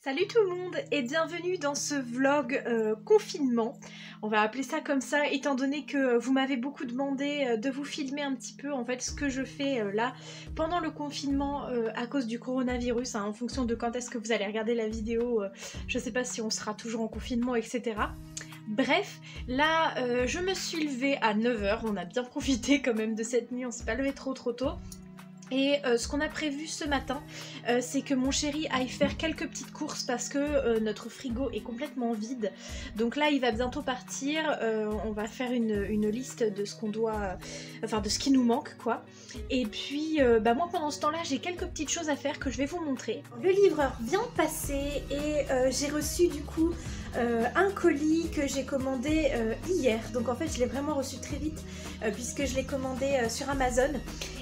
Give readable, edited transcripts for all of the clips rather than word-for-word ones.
Salut tout le monde et bienvenue dans ce vlog confinement. On va appeler ça comme ça étant donné que vous m'avez beaucoup demandé de vous filmer un petit peu en fait ce que je fais là pendant le confinement à cause du coronavirus, hein, en fonction de quand est-ce que vous allez regarder la vidéo. Je sais pas si on sera toujours en confinement, etc. Bref, là je me suis levée à 9 h, on a bien profité quand même de cette nuit, on s'est pas levé trop tôt. Et ce qu'on a prévu ce matin, c'est que mon chéri aille faire quelques petites courses parce que notre frigo est complètement vide. Donc là, il va bientôt partir. On va faire une liste de ce qu'on doit, enfin de ce qui nous manque, quoi. Et puis, moi, pendant ce temps-là, j'ai quelques petites choses à faire que je vais vous montrer. Le livreur vient de passer et j'ai reçu du coup un colis que j'ai commandé hier. Donc en fait, je l'ai vraiment reçu très vite puisque je l'ai commandé sur Amazon.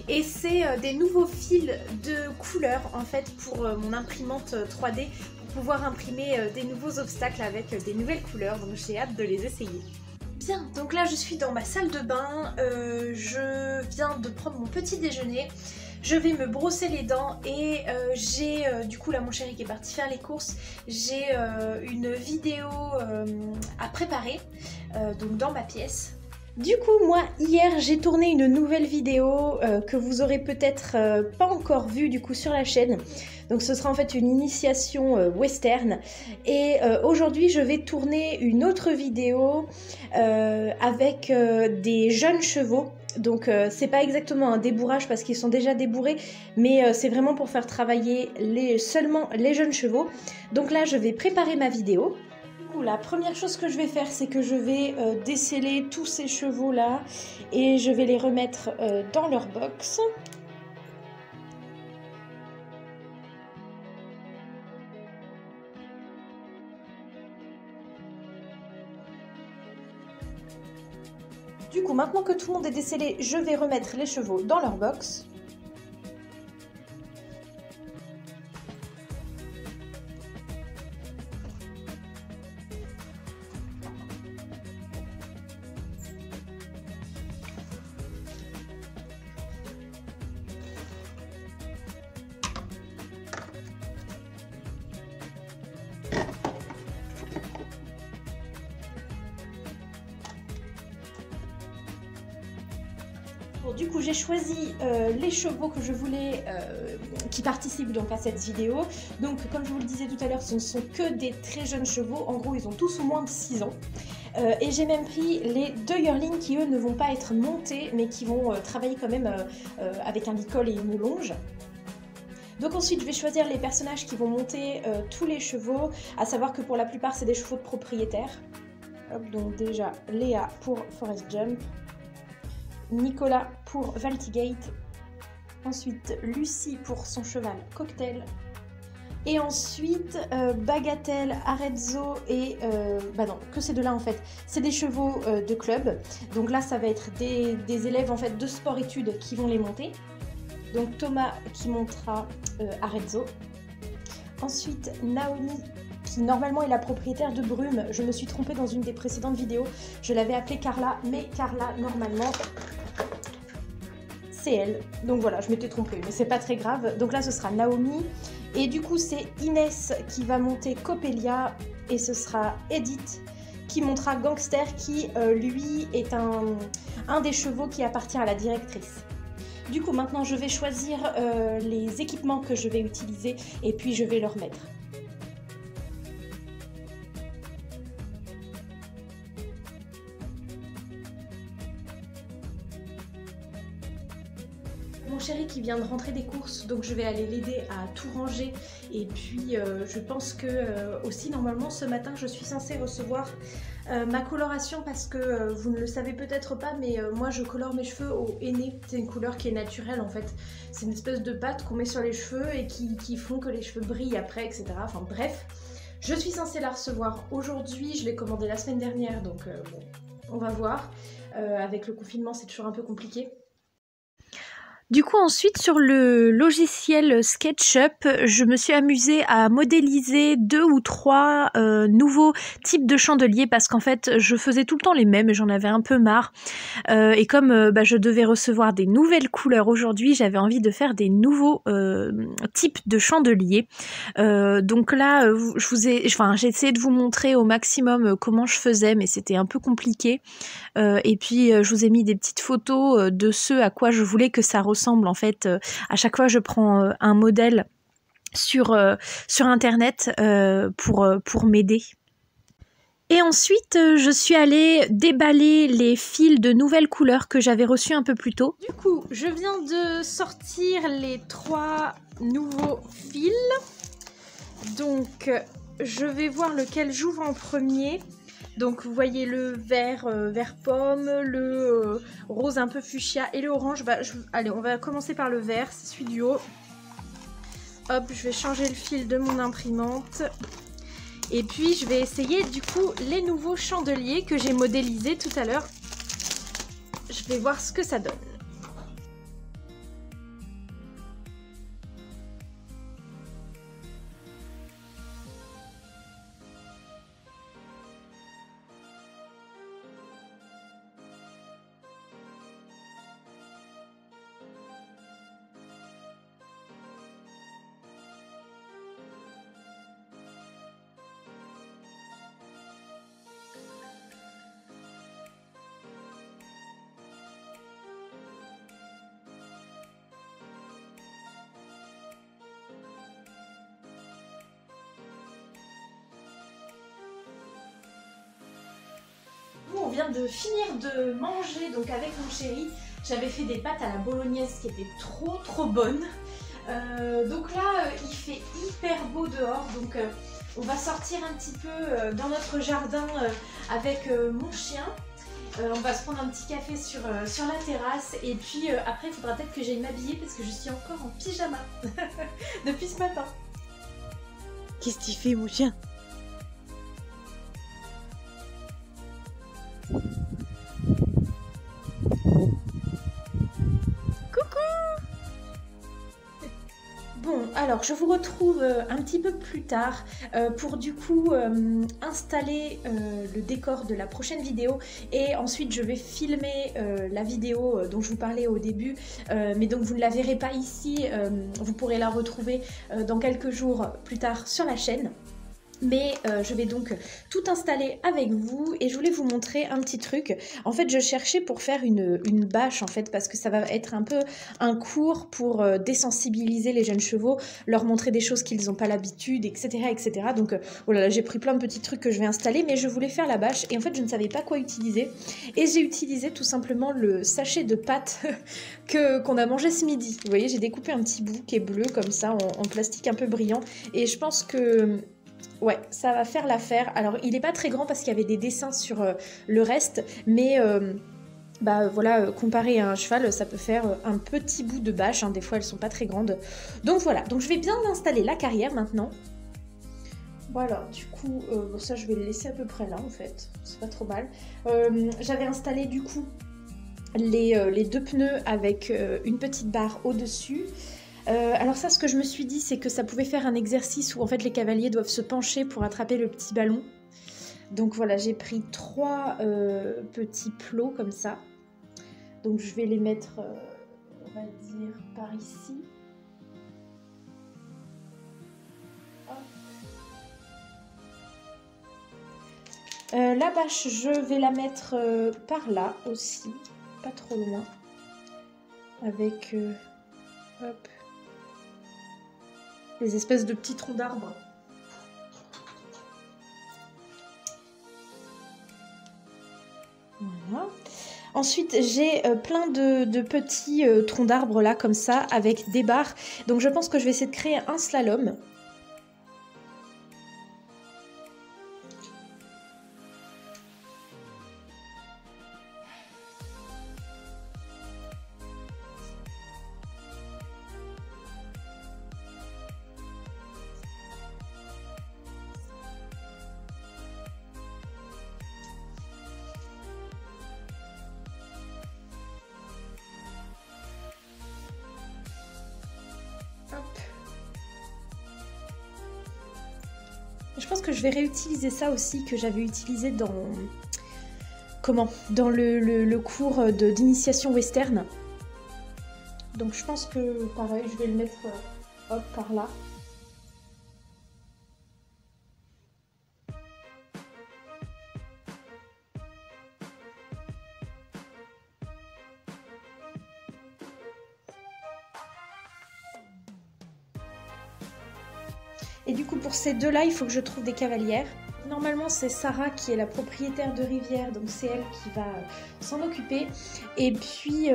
Et c'est des nouveaux fils de couleurs en fait pour mon imprimante 3D pour pouvoir imprimer des nouveaux obstacles avec des nouvelles couleurs, donc j'ai hâte de les essayer. Bien, donc là je suis dans ma salle de bain, je viens de prendre mon petit déjeuner, je vais me brosser les dents et j'ai du coup là mon chéri qui est parti faire les courses, j'ai une vidéo à préparer donc dans ma pièce. Du coup, moi, hier, j'ai tourné une nouvelle vidéo que vous aurez peut-être pas encore vue du coup sur la chaîne. Donc ce sera en fait une initiation western. Et aujourd'hui, je vais tourner une autre vidéo avec des jeunes chevaux. Donc c'est pas exactement un débourrage parce qu'ils sont déjà débourrés, mais c'est vraiment pour faire travailler seulement les jeunes chevaux. Donc là, je vais préparer ma vidéo. La première chose que je vais faire, c'est que je vais déceler tous ces chevaux là et je vais les remettre dans leur box. Du coup, maintenant que tout le monde est décellé, je vais remettre les chevaux dans leur box. Bon, du coup, j'ai choisi les chevaux que je voulais qui participent donc à cette vidéo. Donc, comme je vous le disais tout à l'heure, ce ne sont que des très jeunes chevaux. En gros, ils ont tous au moins de 6 ans. Et j'ai même pris les 2 yearlings qui, eux, ne vont pas être montés, mais qui vont travailler quand même avec un licol et une longe. Donc ensuite, je vais choisir les personnages qui vont monter tous les chevaux, à savoir que pour la plupart, c'est des chevaux de propriétaires. Hop, donc déjà, Léa pour Forest Jump. Nicolas pour Valtigate, ensuite Lucie pour son cheval Cocktail, et ensuite Bagatelle, Arezzo et... non, que ces deux-là en fait, c'est des chevaux de club, donc là ça va être des élèves en fait de sport-études qui vont les monter, donc Thomas qui montera Arezzo, ensuite Naomi qui normalement est la propriétaire de Brume, je me suis trompée dans une des précédentes vidéos, je l'avais appelée Carla, mais Carla normalement c'est elle, donc voilà, je m'étais trompée, mais c'est pas très grave. Donc là ce sera Naomi, et du coup c'est Inès qui va monter Coppelia, et ce sera Edith qui montera Gangster, qui lui est un des chevaux qui appartient à la directrice. Du coup maintenant je vais choisir les équipements que je vais utiliser, et puis je vais leur mettre. Mon chéri qui vient de rentrer des courses, donc je vais aller l'aider à tout ranger, et puis je pense que aussi normalement ce matin je suis censée recevoir ma coloration parce que vous ne le savez peut-être pas, mais moi je colore mes cheveux au henné. C'est une couleur qui est naturelle en fait, c'est une espèce de pâte qu'on met sur les cheveux et qui font que les cheveux brillent après, etc. Enfin bref, je suis censée la recevoir aujourd'hui, je l'ai commandée la semaine dernière, donc bon, on va voir. Avec le confinement c'est toujours un peu compliqué. Du coup, ensuite, sur le logiciel SketchUp, je me suis amusée à modéliser 2 ou 3 nouveaux types de chandeliers parce qu'en fait, je faisais tout le temps les mêmes et j'en avais un peu marre. Et comme je devais recevoir des nouvelles couleurs aujourd'hui, j'avais envie de faire des nouveaux types de chandeliers. Donc là, j'ai essayé de vous montrer au maximum comment je faisais, mais c'était un peu compliqué. Et puis, je vous ai mis des petites photos de ce à quoi je voulais que ça ressemble. En fait, à chaque fois, je prends un modèle sur Internet pour m'aider. Et ensuite, je suis allée déballer les fils de nouvelles couleurs que j'avais reçus un peu plus tôt. Du coup, je viens de sortir les 3 nouveaux fils. Donc, je vais voir lequel j'ouvre en premier. Donc vous voyez le vert pomme, le rose un peu fuchsia et le orange. Allez, on va commencer par le vert, c'est celui du haut. Hop, je vais changer le fil de mon imprimante. Et puis je vais essayer du coup les nouveaux chandeliers que j'ai modélisés tout à l'heure. Je vais voir ce que ça donne. On vient de finir de manger donc avec mon chéri. J'avais fait des pâtes à la bolognaise qui étaient trop bonnes. Donc là il fait hyper beau dehors, donc on va sortir un petit peu dans notre jardin avec mon chien. On va se prendre un petit café sur la terrasse et puis après il faudra peut-être que j'aille m'habiller parce que je suis encore en pyjama depuis ce matin. Qu'est-ce que tu fais mon chien? Bon, alors je vous retrouve un petit peu plus tard pour du coup installer le décor de la prochaine vidéo et ensuite je vais filmer la vidéo dont je vous parlais au début, mais donc vous ne la verrez pas ici, vous pourrez la retrouver dans quelques jours plus tard sur la chaîne. Mais je vais donc tout installer avec vous et je voulais vous montrer un petit truc. En fait, je cherchais pour faire une bâche en fait parce que ça va être un peu un cours pour désensibiliser les jeunes chevaux, leur montrer des choses qu'ils n'ont pas l'habitude, etc., etc. Donc voilà, j'ai pris plein de petits trucs que je vais installer, mais je voulais faire la bâche et en fait je ne savais pas quoi utiliser et j'ai utilisé tout simplement le sachet de pâtes qu'on a mangé ce midi. Vous voyez, j'ai découpé un petit bout qui est bleu comme ça en plastique un peu brillant et je pense que ouais, ça va faire l'affaire. Alors, il n'est pas très grand parce qu'il y avait des dessins sur le reste, mais voilà, comparé à un cheval, ça peut faire un petit bout de bâche. Hein, des fois, elles sont pas très grandes. Donc voilà, donc je vais bien installer la carrière maintenant. Voilà, du coup, ça je vais le laisser à peu près là en fait, c'est pas trop mal. J'avais installé du coup les 2 pneus avec une petite barre au-dessus. Alors ça, ce que je me suis dit, c'est que ça pouvait faire un exercice où en fait les cavaliers doivent se pencher pour attraper le petit ballon. Donc voilà, j'ai pris 3 petits plots comme ça. Donc je vais les mettre, on va dire, par ici. La bâche, je vais la mettre par là aussi, pas trop loin. Avec... hop. Les espèces de petits troncs d'arbres. Voilà. Ensuite, j'ai plein de petits troncs d'arbres là, comme ça, avec des barres. Donc je pense que je vais essayer de créer un slalom. Je pense que je vais réutiliser ça aussi que j'avais utilisé dans... Comment? Dans le cours d'initiation western. Donc je pense que pareil, je vais le mettre hop par là. Et du coup pour ces deux-là, il faut que je trouve des cavalières. Normalement c'est Sarah qui est la propriétaire de Rivière, donc c'est elle qui va s'en occuper. Et puis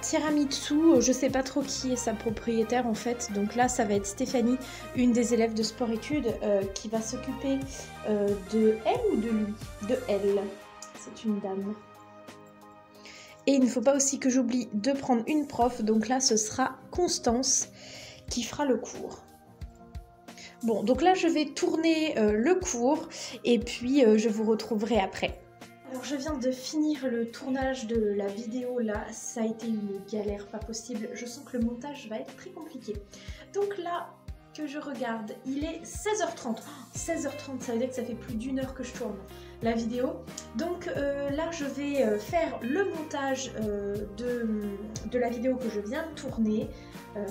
Tiramitsu, je sais pas trop qui est sa propriétaire en fait, donc là ça va être Stéphanie, une des élèves de sport-études, qui va s'occuper de elle ou de lui? De elle, c'est une dame. Et il ne faut pas aussi que j'oublie de prendre une prof, donc là ce sera Constance qui fera le cours. Bon, donc là je vais tourner le cours et puis je vous retrouverai après. Alors je viens de finir le tournage de la vidéo là, ça a été une galère pas possible, je sens que le montage va être très compliqué. Donc là que je regarde, il est 16h30. 16h30, ça veut dire que ça fait plus d'1 heure que je tourne la vidéo. Donc là je vais faire le montage de la vidéo que je viens de tourner.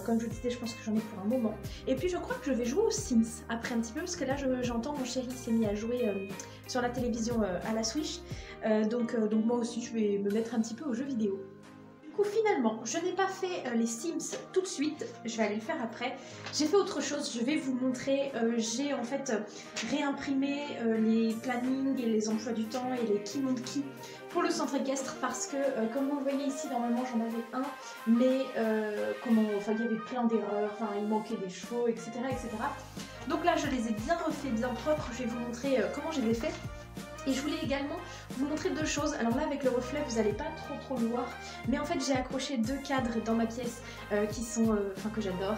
Comme je vous disais, je pense que j'en ai pour un moment. Et puis je crois que je vais jouer aux Sims après un petit peu, parce que là j'entends mon chéri s'est mis à jouer sur la télévision à la Switch. Donc moi aussi je vais me mettre un petit peu aux jeux vidéo. Du coup finalement, je n'ai pas fait les Sims tout de suite, je vais aller le faire après. J'ai fait autre chose, je vais vous montrer. J'ai en fait réimprimé les plannings et les emplois du temps et les Kimonki pour le centre équestre parce que comme vous le voyez ici, normalement j'en avais un, mais il y avait plein d'erreurs, il manquait des chevaux, etc., etc. Donc là je les ai bien refaits, bien propres, je vais vous montrer comment je les ai fait. Et je voulais également vous montrer deux choses. Alors là avec le reflet vous n'allez pas trop le voir, mais en fait j'ai accroché deux cadres dans ma pièce qui sont, que j'adore,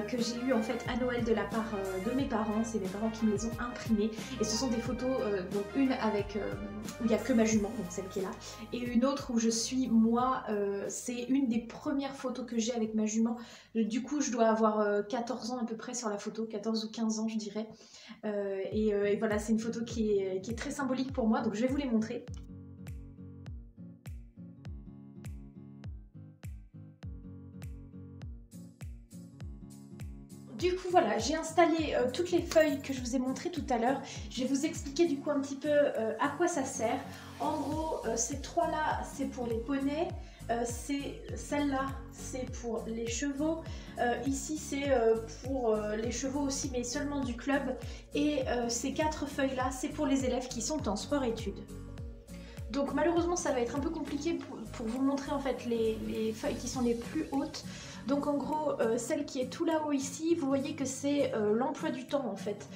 que j'ai eu en fait à Noël de la part de mes parents. C'est mes parents qui me les ont imprimés et ce sont des photos, donc une avec où il n'y a que ma jument, donc celle qui est là, et une autre où je suis moi, c'est une des premières photos que j'ai avec ma jument. Du coup je dois avoir 14 ans à peu près sur la photo, 14 ou 15 ans je dirais. Et voilà, c'est une photo qui est très symbolique pour moi, donc je vais vous les montrer. Du coup voilà, j'ai installé toutes les feuilles que je vous ai montrées tout à l'heure. Je vais vous expliquer du coup un petit peu à quoi ça sert. En gros, ces trois là c'est pour les poneys, celle-là c'est pour les chevaux, ici c'est pour les chevaux aussi mais seulement du club, et ces quatre feuilles là c'est pour les élèves qui sont en sport-études. Donc malheureusement ça va être un peu compliqué pour vous montrer en fait les feuilles qui sont les plus hautes. Donc en gros, celle qui est tout là-haut ici, vous voyez que c'est l'emploi du temps en fait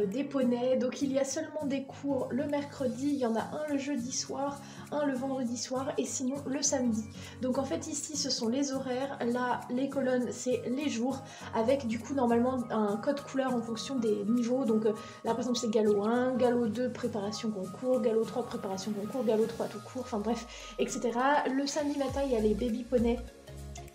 des poneys. Donc il y a seulement des cours le mercredi, il y en a un le jeudi soir, un le vendredi soir et sinon le samedi. Donc en fait ici ce sont les horaires, là les colonnes c'est les jours, avec du coup normalement un code couleur en fonction des niveaux. Donc là par exemple c'est galop 1, galop 2 préparation concours, galop 3 préparation concours, galop 3 tout court, enfin bref, etc. Le samedi matin il y a les baby poneys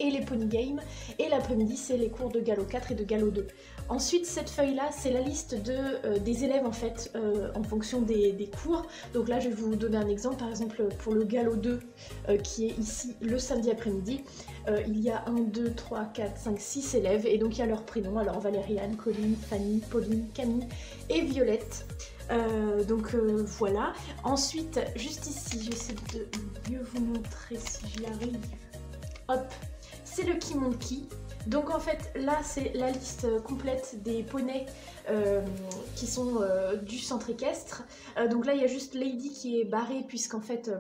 et les pony games, et l'après-midi c'est les cours de galop 4 et de galop 2. Ensuite cette feuille là c'est la liste des élèves en fait en fonction des cours. Donc là je vais vous donner un exemple, par exemple pour le galop 2 qui est ici le samedi après-midi, il y a 1, 2, 3, 4, 5, 6 élèves et donc il y a leurs prénoms, alors Valériane, Colline, Fanny, Pauline, Camille et Violette. Voilà. Ensuite juste ici, je vais essayer de mieux vous montrer si j'y arrive. Hop, c'est le Kimonki. Donc en fait là c'est la liste complète des poneys qui sont du centre équestre. Donc là il y a juste Lady qui est barrée puisqu'en fait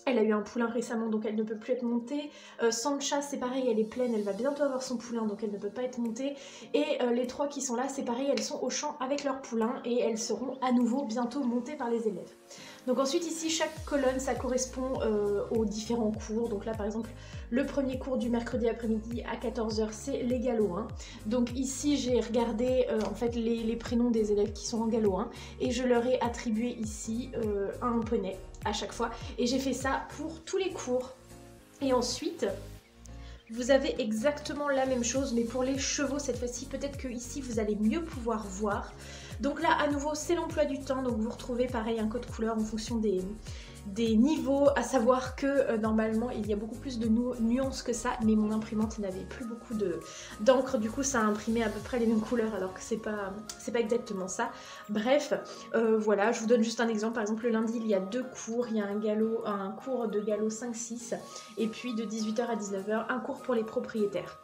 elle a eu un poulain récemment donc elle ne peut plus être montée. Sancha c'est pareil, elle est pleine, elle va bientôt avoir son poulain donc elle ne peut pas être montée. Et les trois qui sont là c'est pareil, elles sont au champ avec leur poulain et elles seront à nouveau bientôt montées par les élèves. Donc ensuite ici chaque colonne ça correspond aux différents cours. Donc là par exemple le premier cours du mercredi après-midi à 14 h c'est les galops 1. Donc ici j'ai regardé en fait les prénoms des élèves qui sont en galop 1 et je leur ai attribué ici un poney à chaque fois. Et j'ai fait ça pour tous les cours. Et ensuite vous avez exactement la même chose mais pour les chevaux cette fois-ci. Peut-être que ici vous allez mieux pouvoir voir. Donc là à nouveau c'est l'emploi du temps, donc vous retrouvez pareil un code couleur en fonction des niveaux, à savoir que normalement il y a beaucoup plus de nuances que ça, mais mon imprimante n'avait plus beaucoup d'encre, du coup ça a imprimé à peu près les mêmes couleurs alors que c'est pas exactement ça. Bref, voilà, je vous donne juste un exemple. Par exemple le lundi il y a 2 cours, il y a un cours de galop 5-6 et puis de 18h à 19h un cours pour les propriétaires.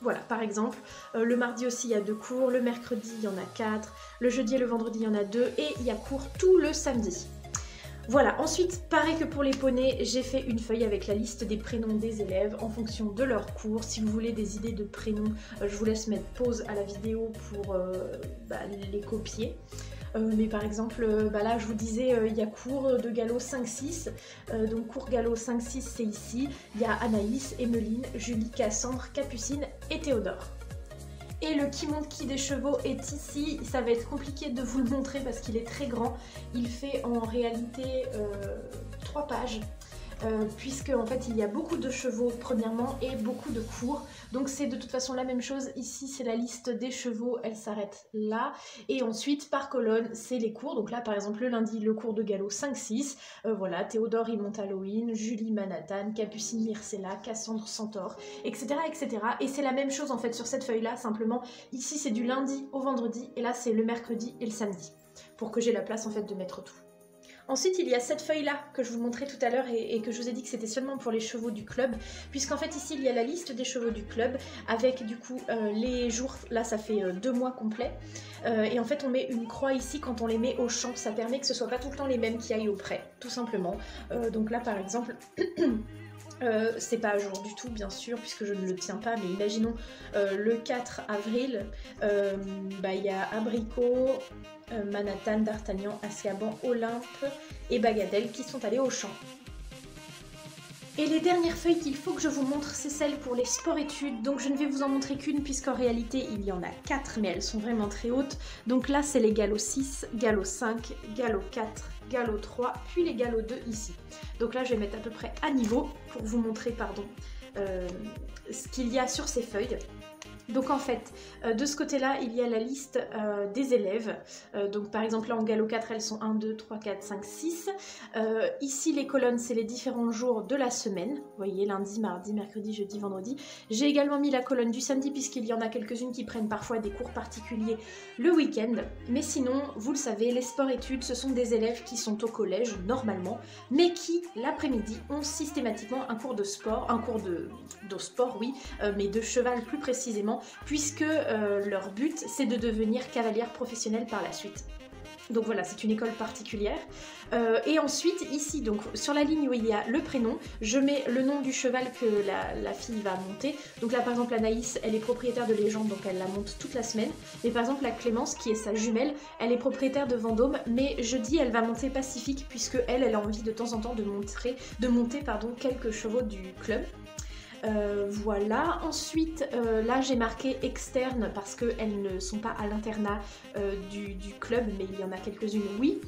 Voilà, par exemple, le mardi aussi il y a 2 cours, le mercredi il y en a 4, le jeudi et le vendredi il y en a 2 et il y a cours tout le samedi. Voilà, ensuite, pareil que pour les poneys, j'ai fait une feuille avec la liste des prénoms des élèves en fonction de leur cours. Si vous voulez des idées de prénoms, je vous laisse mettre pause à la vidéo pour les copier. Mais par exemple, là je vous disais, il y a cours de galop 5-6, donc cours galop 5-6 c'est ici, il y a Anaïs, Emeline, Julie, Cassandre, Capucine et Théodore. Et le qui monte qui des chevaux est ici, ça va être compliqué de vous le montrer parce qu'il est très grand, il fait en réalité 3 pages. Puisque en fait il y a beaucoup de chevaux premièrement et beaucoup de cours, donc c'est de toute façon la même chose. Ici c'est la liste des chevaux, elle s'arrête là, et ensuite par colonne c'est les cours. Donc là par exemple le lundi le cours de galop 5-6, voilà, Théodore il monte Halloween, Julie Manhattan, Capucine Myrcella, Cassandre Centaure, etc. etc. Et c'est la même chose en fait sur cette feuille là, simplement ici c'est du lundi au vendredi et là c'est le mercredi et le samedi, pour que j'ai la place en fait de mettre tout. Ensuite, il y a cette feuille-là que je vous montrais tout à l'heure et que je vous ai dit que c'était seulement pour les chevaux du club, puisqu'en fait ici il y a la liste des chevaux du club avec du coup les jours, là ça fait 2 mois complets, et en fait on met une croix ici quand on les met au champ, ça permet que ce soit pas tout le temps les mêmes qui aillent au prêt, tout simplement. Donc là par exemple... c'est pas à jour du tout bien sûr puisque je ne le tiens pas, mais imaginons le 4 avril, il y a Abricot, Manhattan, D'Artagnan, Azkaban, Olympe et Bagadelle qui sont allés au champ. Et les dernières feuilles qu'il faut que je vous montre, c'est celles pour les sports-études. Donc je ne vais vous en montrer qu'une puisqu'en réalité il y en a 4, mais elles sont vraiment très hautes. Donc là c'est les galops 6, galop 5, galop 4, galop 3, puis les galops 2 ici. Donc là je vais mettre à peu près à niveau pour vous montrer ce qu'il y a sur ces feuilles. Donc en fait, de ce côté-là, il y a la liste des élèves. Donc par exemple là en galop 4, elles sont 1, 2, 3, 4, 5, 6. Ici les colonnes, c'est les différents jours de la semaine. Vous voyez, lundi, mardi, mercredi, jeudi, vendredi. J'ai également mis la colonne du samedi puisqu'il y en a quelques-unes qui prennent parfois des cours particuliers le week-end. Mais sinon, vous le savez, les sports-études, ce sont des élèves qui sont au collège normalement, mais qui l'après-midi ont systématiquement un cours de sport, un cours de sport, oui, mais de cheval plus précisément, puisque leur but c'est de devenir cavalière professionnelle par la suite. Donc voilà, c'est une école particulière. Et ensuite, ici, donc sur la ligne où il y a le prénom, je mets le nom du cheval que la fille va monter. Donc là, par exemple, Anaïs, elle est propriétaire de Légende, donc elle la monte toute la semaine. Mais par exemple, la Clémence, qui est sa jumelle, elle est propriétaire de Vendôme, mais jeudi, elle va monter Pacifique, puisque elle a envie de temps en temps de monter quelques chevaux du club. Voilà, ensuite là j'ai marqué externe parce qu'elles ne sont pas à l'internat du club, mais il y en a quelques-unes oui.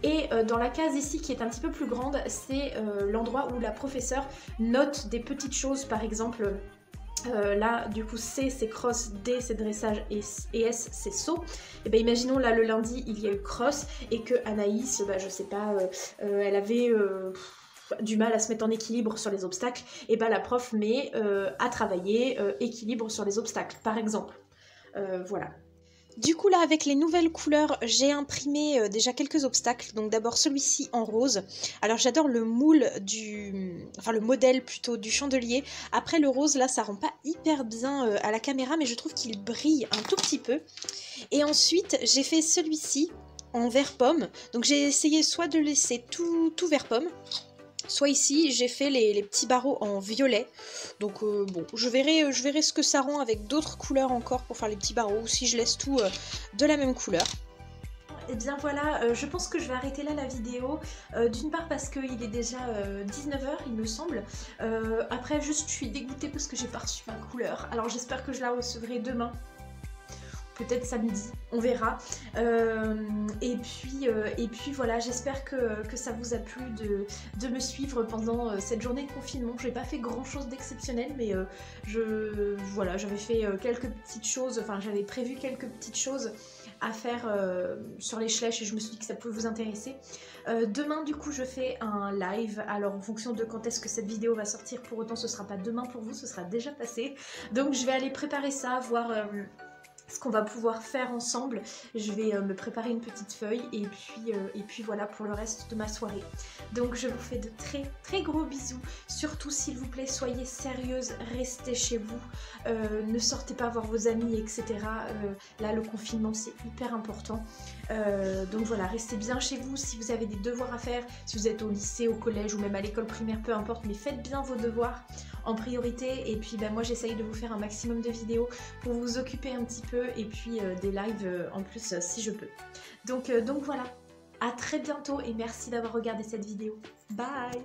Et dans la case ici qui est un petit peu plus grande, c'est l'endroit où la professeure note des petites choses, par exemple là du coup C c'est cross, D c'est dressage et S c'est saut. Et bien imaginons là le lundi il y a eu cross et que Anaïs, je sais pas, elle avait... du mal à se mettre en équilibre sur les obstacles, et la prof met à travailler équilibre sur les obstacles par exemple. Voilà. Du coup là avec les nouvelles couleurs j'ai imprimé déjà quelques obstacles, donc d'abord celui-ci en rose. Alors j'adore le moule le modèle plutôt du chandelier. Après le rose là ça rend pas hyper bien à la caméra, mais je trouve qu'il brille un tout petit peu. Et ensuite j'ai fait celui-ci en vert pomme, donc j'ai essayé soit de laisser tout vert pomme, soit ici j'ai fait les petits barreaux en violet. Donc bon, je verrai ce que ça rend avec d'autres couleurs encore pour faire les petits barreaux, ou si je laisse tout de la même couleur. Et bien voilà, je pense que je vais arrêter là la vidéo, d'une part parce qu'il est déjà 19h il me semble, après juste je suis dégoûtée parce que j'ai pas reçu ma couleur, alors j'espère que je la recevrai demain. Peut-être samedi, on verra. Et puis voilà, j'espère que ça vous a plu de me suivre pendant cette journée de confinement. J'ai pas fait grand chose d'exceptionnel, mais voilà, j'avais fait quelques petites choses, enfin j'avais prévu quelques petites choses à faire sur les Schlecht et je me suis dit que ça pouvait vous intéresser. Demain du coup je fais un live, alors en fonction de quand est-ce que cette vidéo va sortir, pour autant ce sera pas demain pour vous, ce sera déjà passé. Donc je vais aller préparer ça, voir ce qu'on va pouvoir faire ensemble. Je vais me préparer une petite feuille et puis voilà pour le reste de ma soirée. Donc je vous fais de très très gros bisous. Surtout s'il vous plaît, soyez sérieuses, restez chez vous, ne sortez pas voir vos amis, etc. Là le confinement c'est hyper important. Donc voilà, restez bien chez vous. Si vous avez des devoirs à faire, si vous êtes au lycée, au collège ou même à l'école primaire, peu importe, mais faites bien vos devoirs en priorité. Et puis moi j'essaye de vous faire un maximum de vidéos pour vous occuper un petit peu et puis des lives en plus si je peux. Donc voilà, à très bientôt et merci d'avoir regardé cette vidéo. Bye!